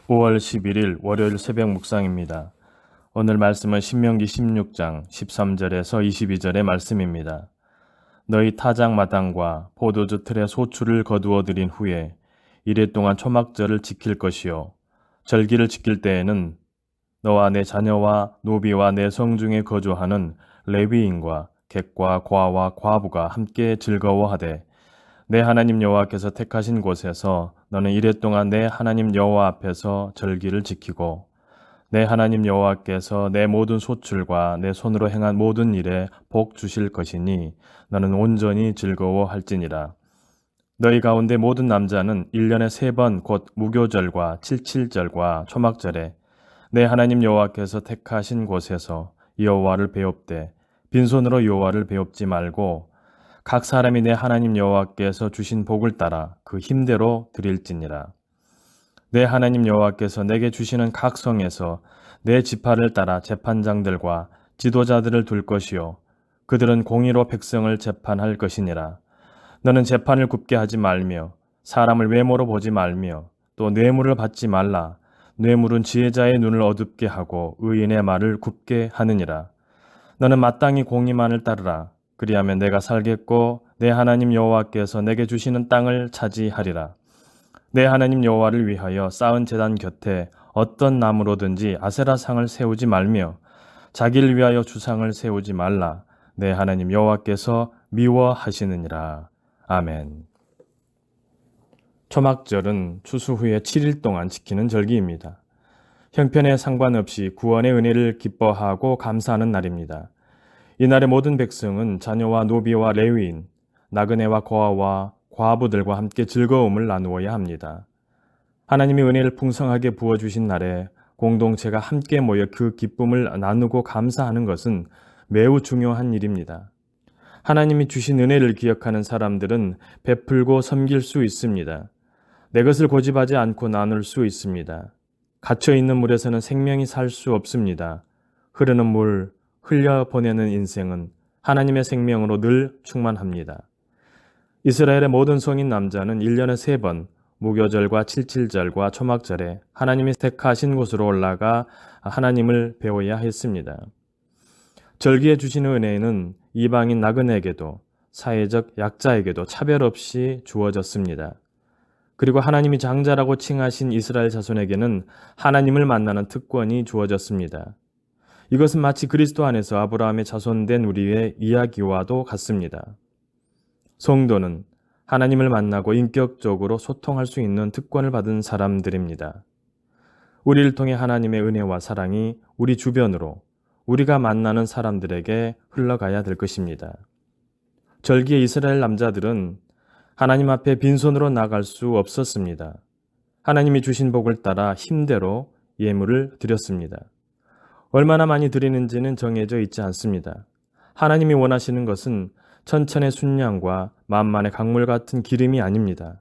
5월 11일 월요일 새벽 묵상입니다. 오늘 말씀은 신명기 16장 13절에서 22절의 말씀입니다. 너희 타작 마당과 포도주 틀에 소출을 거두어 들인 후에 이레 동안 초막절을 지킬 것이요 절기를 지킬 때에는 너와 내 자녀와 노비와 내 성중에 거주하는 레위인과 객과 과와 과부가 함께 즐거워하되 내 하나님 여호와께서 택하신 곳에서 너는 이레 동안 내 하나님 여호와 앞에서 절기를 지키고 내 하나님 여호와께서 내 모든 소출과 내 손으로 행한 모든 일에 복 주실 것이니 너는 온전히 즐거워할지니라. 너희 가운데 모든 남자는 1년에 3번 곧 무교절과 칠칠절과 초막절에 내 하나님 여호와께서 택하신 곳에서 여호와를 배웁되 빈손으로 여호와를 배웁지 말고 각 사람이 내 하나님 여호와께서 주신 복을 따라 그 힘대로 드릴지니라. 내 하나님 여호와께서 내게 주시는 각 성에서 내 지파를 따라 재판장들과 지도자들을 둘 것이요 그들은 공의로 백성을 재판할 것이니라. 너는 재판을 굽게 하지 말며 사람을 외모로 보지 말며 또 뇌물을 받지 말라. 뇌물은 지혜자의 눈을 어둡게 하고 의인의 말을 굽게 하느니라. 너는 마땅히 공의만을 따르라. 그리하면 내가 살겠고 내 하나님 여호와께서 내게 주시는 땅을 차지하리라. 내 하나님 여호와를 위하여 쌓은 제단 곁에 어떤 나무로든지 아세라상을 세우지 말며 자기를 위하여 주상을 세우지 말라. 내 하나님 여호와께서 미워하시느니라. 아멘. 초막절은 추수 후에 7일 동안 지키는 절기입니다. 형편에 상관없이 구원의 은혜를 기뻐하고 감사하는 날입니다. 이날의 모든 백성은 자녀와 노비와 레위인, 나그네와 고아와 과부들과 함께 즐거움을 나누어야 합니다. 하나님의 은혜를 풍성하게 부어주신 날에 공동체가 함께 모여 그 기쁨을 나누고 감사하는 것은 매우 중요한 일입니다. 하나님이 주신 은혜를 기억하는 사람들은 베풀고 섬길 수 있습니다. 내 것을 고집하지 않고 나눌 수 있습니다. 갇혀있는 물에서는 생명이 살 수 없습니다. 흐르는 물, 흘려보내는 인생은 하나님의 생명으로 늘 충만합니다. 이스라엘의 모든 성인 남자는 1년에 3번 무교절과 칠칠절과 초막절에 하나님이 택하신 곳으로 올라가 하나님을 배워야 했습니다. 절기에 주시는 은혜는 이방인 나그네에게도 사회적 약자에게도 차별 없이 주어졌습니다. 그리고 하나님이 장자라고 칭하신 이스라엘 자손에게는 하나님을 만나는 특권이 주어졌습니다. 이것은 마치 그리스도 안에서 아브라함의 자손된 우리의 이야기와도 같습니다. 성도는 하나님을 만나고 인격적으로 소통할 수 있는 특권을 받은 사람들입니다. 우리를 통해 하나님의 은혜와 사랑이 우리 주변으로 우리가 만나는 사람들에게 흘러가야 될 것입니다. 절기의 이스라엘 남자들은 하나님 앞에 빈손으로 나갈 수 없었습니다. 하나님이 주신 복을 따라 힘대로 예물을 드렸습니다. 얼마나 많이 드리는지는 정해져 있지 않습니다. 하나님이 원하시는 것은 천천의 순양과 만만의 강물 같은 기름이 아닙니다.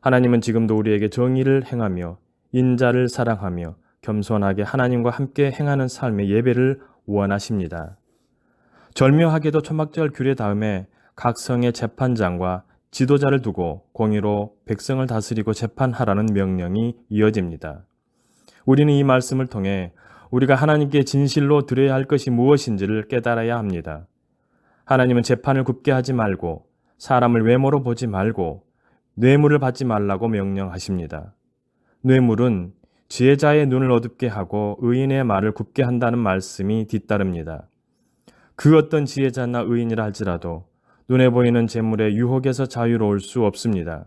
하나님은 지금도 우리에게 정의를 행하며 인자를 사랑하며 겸손하게 하나님과 함께 행하는 삶의 예배를 원하십니다. 절묘하게도 초막절 규례 다음에 각 성의 재판장과 지도자를 두고 공의로 백성을 다스리고 재판하라는 명령이 이어집니다. 우리는 이 말씀을 통해 우리가 하나님께 진실로 드려야 할 것이 무엇인지를 깨달아야 합니다. 하나님은 재판을 굽게 하지 말고 사람을 외모로 보지 말고 뇌물을 받지 말라고 명령하십니다. 뇌물은 지혜자의 눈을 어둡게 하고 의인의 말을 굽게 한다는 말씀이 뒤따릅니다. 그 어떤 지혜자나 의인이라 할지라도 눈에 보이는 재물의 유혹에서 자유로울 수 없습니다.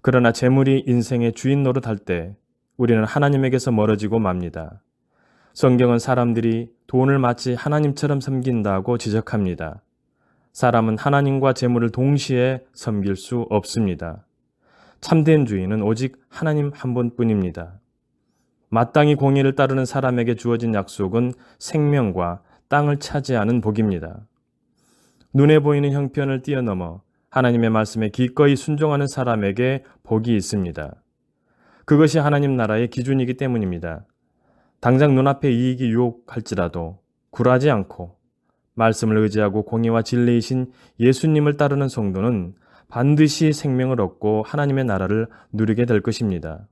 그러나 재물이 인생의 주인 노릇할 때 우리는 하나님에게서 멀어지고 맙니다. 성경은 사람들이 돈을 마치 하나님처럼 섬긴다고 지적합니다. 사람은 하나님과 재물을 동시에 섬길 수 없습니다. 참된 주인은 오직 하나님 한 분뿐입니다. 마땅히 공의를 따르는 사람에게 주어진 약속은 생명과 땅을 차지하는 복입니다. 눈에 보이는 형편을 뛰어넘어 하나님의 말씀에 기꺼이 순종하는 사람에게 복이 있습니다. 그것이 하나님 나라의 기준이기 때문입니다. 당장 눈앞에 이익이 유혹할지라도 굴하지 않고 말씀을 의지하고 공의와 진리이신 예수님을 따르는 성도는 반드시 생명을 얻고 하나님의 나라를 누리게 될 것입니다.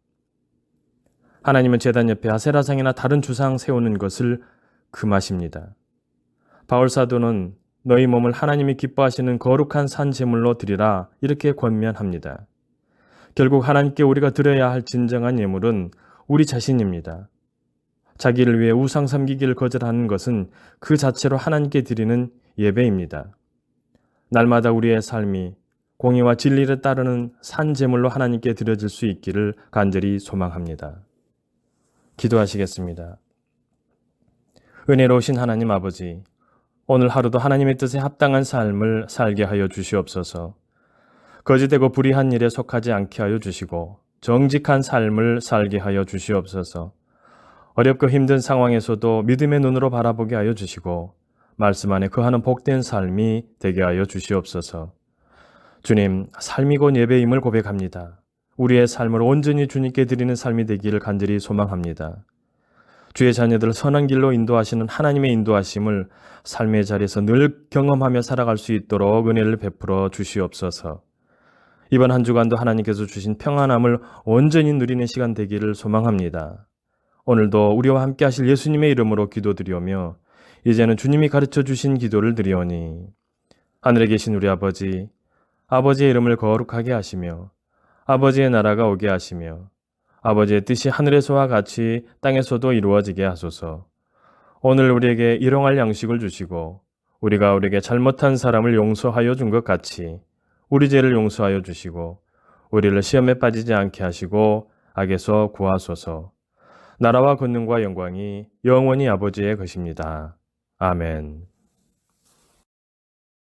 하나님은 제단 옆에 아세라상이나 다른 주상 세우는 것을 금하십니다. 바울 사도는 너희 몸을 하나님이 기뻐하시는 거룩한 산 제물로 드리라 이렇게 권면합니다. 결국 하나님께 우리가 드려야 할 진정한 예물은 우리 자신입니다. 자기를 위해 우상 섬기기를 거절하는 것은 그 자체로 하나님께 드리는 예배입니다. 날마다 우리의 삶이 공의와 진리를 따르는 산 제물로 하나님께 드려질 수 있기를 간절히 소망합니다. 기도하시겠습니다. 은혜로우신 하나님 아버지, 오늘 하루도 하나님의 뜻에 합당한 삶을 살게 하여 주시옵소서. 거짓되고 불의한 일에 속하지 않게 하여 주시고 정직한 삶을 살게 하여 주시옵소서. 어렵고 힘든 상황에서도 믿음의 눈으로 바라보게 하여 주시고 말씀 안에 거하는 복된 삶이 되게 하여 주시옵소서. 주님, 삶이 곧 예배임을 고백합니다. 우리의 삶을 온전히 주님께 드리는 삶이 되기를 간절히 소망합니다. 주의 자녀들을 선한 길로 인도하시는 하나님의 인도하심을 삶의 자리에서 늘 경험하며 살아갈 수 있도록 은혜를 베풀어 주시옵소서. 이번 한 주간도 하나님께서 주신 평안함을 온전히 누리는 시간 되기를 소망합니다. 오늘도 우리와 함께 하실 예수님의 이름으로 기도드리오며 이제는 주님이 가르쳐 주신 기도를 드리오니 하늘에 계신 우리 아버지, 아버지의 이름을 거룩하게 하시며 아버지의 나라가 오게 하시며 아버지의 뜻이 하늘에서와 같이 땅에서도 이루어지게 하소서. 오늘 우리에게 일용할 양식을 주시고 우리가 우리에게 잘못한 사람을 용서하여 준 것 같이 우리 죄를 용서하여 주시고 우리를 시험에 빠지지 않게 하시고 악에서 구하소서. 나라와 권능과 영광이 영원히 아버지의 것입니다. 아멘.